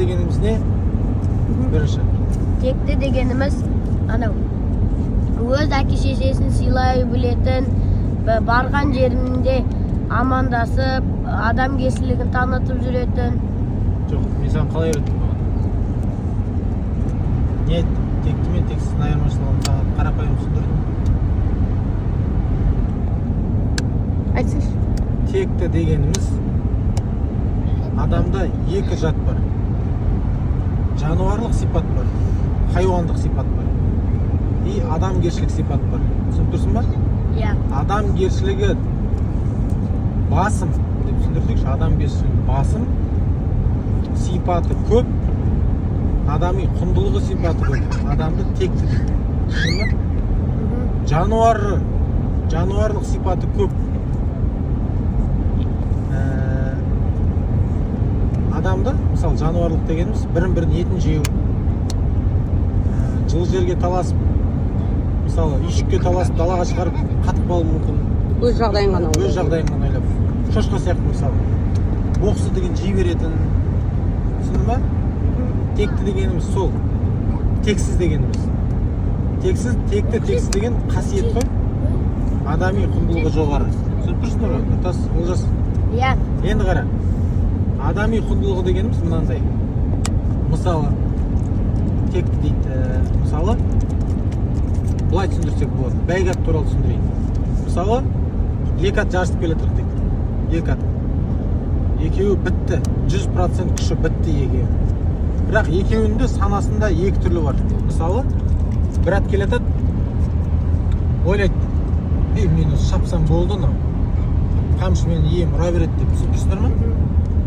дегеніміз не? Бірінші. Текті дегеніміз анау өз әке шешесін сыйлай білетін, барған жерінде амандасып, адамгершілігін танытып жүретін. Жоқ, мен саған қалай үйреттім бұған? Не айттым? Текті мен тексіздің айырмашылығын саған қарапайым түсіндірдім. Айтсайшы. Текті дегеніміз адамда екі жат бар. Жануарлық сипат бар, хайуандық сипат бар. И адамгершілік сипат бар. Түсініп тұрсың ба? Иә. Адамгершілігі басым деп түсіндірсекші, адамгершілігі басым, сипаты көп, адами құндылығы сипаты көп. Адамды текті дейді. Түсіндің ба? Жануарлық сипаты көп. Адамды, мысалы жануарлық дегеніміз бірін-бірін етін жеу, жылы жерге таласып, мысалы үйшікке таласып далаға шығарып қатып қалуы мүмкін. Өз жағдайын ғана ойлап. Шошқа сияқты мысалы. Боқсы деген жей беретін. Түсіндің ба? Текті дегеніміз сол. Тексіз дегеніміз. Текті деген қасиет қой. Адами құндылығы жоғары. Түсініп тұрсыңдар ғой? Нұртас, Олжас. Иә. Енді қара. Адами құндылығы дегеніміз мынандай. Мысалы, текті дейді. Мысалы, былай түсіндірсек болады. Бәйгат туралы түсіндірейін. Мысалы, екі ат жарысып келе тұрық дейді. Екі ат. Екеуі бітті. 100% күші бітті екеуі. Бірақ екеуінің де санасында екі түрлі бар. Мысалы, бір ат келе жатады, ойлайды, мені шапсам болды, қамшымен ем ұра береді деп. Түсіндірсіңдер ме?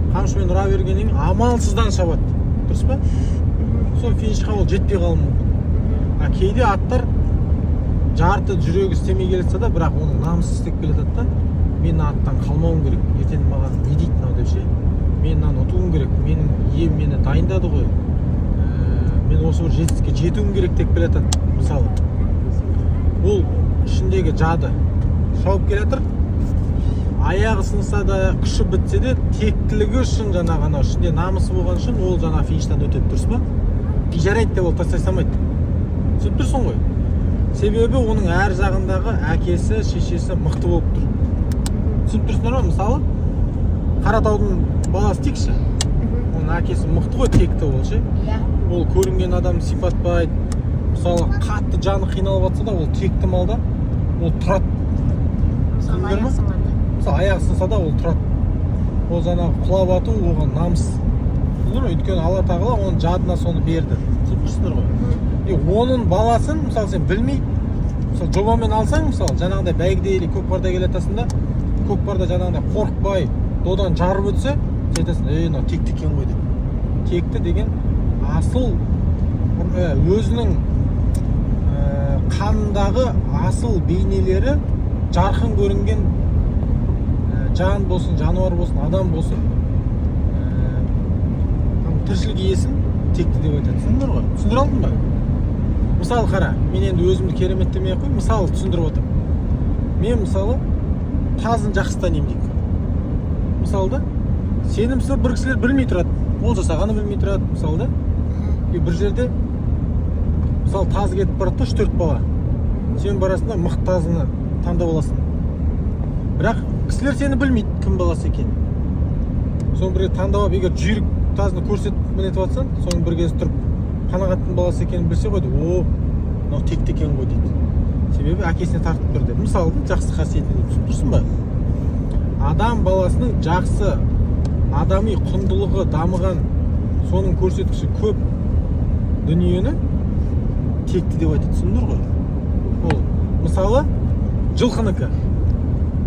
Қамшымен ұра бергеннен амалсыздан шабады. Дұрыс па? Сол финишқа ол жетпей қалуы мүмкін. Кейде аттар жарты жүрегі істемей келетсе да, бірақ оның намысы істеп келетеді да, мен аттан қалмауым керек. Ертең маған не дейді мынау деп ше? Мен мынаны ұтуым керек. Менің ем мені дайындады ғой. Мен осы бір жетістікке жетуім керек деп келетеді. Мысалы, ол ішіндегі жады шауып келетір. Аяғы сынса да, күші бітсе де, тектілігі үшін жаңағы ішінде намысы болған үшін ол жаңа фиништан өтеді, дұрыс па? Жарайды деп ол тастай салмайды. Түсініп тұрсың ғой? Себебі оның әр жағындағы әкесі, шешесі мықты болып тұр. Түсініп тұрсыңдар ма? Мысалы, Қаратаудың баласы текші. Оның әкесі мықты ғой, текті ол ше. Ол көрінген адам сипатпайды. Мысалы, қатты жаны қиналып жатса да, ол текті малда, ол тұрады. Түсіндіңдер ме? Мысалы, аяғы сынса да ол тұрады. Ол жаңағы құлап ату оған намыс. Өйткені Алла тағала оның жадына соны берді. Түсініп тұрсыңдар ғой? Оның баласын, мысалы, сен білмей, мысалы, жобамен алсаң, мысалы, жаңағыдай бәйгеде или көкпарда келетасың да, көкпарда жаңағыдай қорықпай, додан жарып өтсе, сен айтасың, мынау текті екен ғой деп. Текті деген асыл өзінің қанындағы асыл бейнелері жарқын көрінген жан болсын, жануар болсын, адам болсын, тіршілік иесін текті деп айтады. Түсіндіңдер ғой? Түсіндіре алдың ба? Мысалы қара, мен енді өзімді кереметтемей ақ қой, мысалы түсіндіріп отырмын. Мен мысалы тазын жақсы танимын дейік. Мысалы да, сенімсіз бір кісілер білмей тұрады. Ол жасағаны білмей тұрады, мысалы да. Бір жерде, мысалы тазы кетіп барады да 3-4 бала. Сен барасың да мықты тазыны таңдап аласың. Бірақ кісілер сені білмейді, кім баласы екен. Соны бірге таңдап алып, егер жүйрік тазыны көрсетіп мінетіп жатсаң, соның бір кез тұрып қанағаттың баласы екенін білсе ғой, мынау текті екен ғой дейді. Себебі әкесіне тартып тұр деп. Мысалы, жақсы қасиеті деп түсініп тұрсың ба? Адам баласының жақсы, адами құндылығы дамыған, соның көрсеткіші көп дүниені текті деп айтады. Түсіндіңдер ғой? Ол мысалы жылқынікі.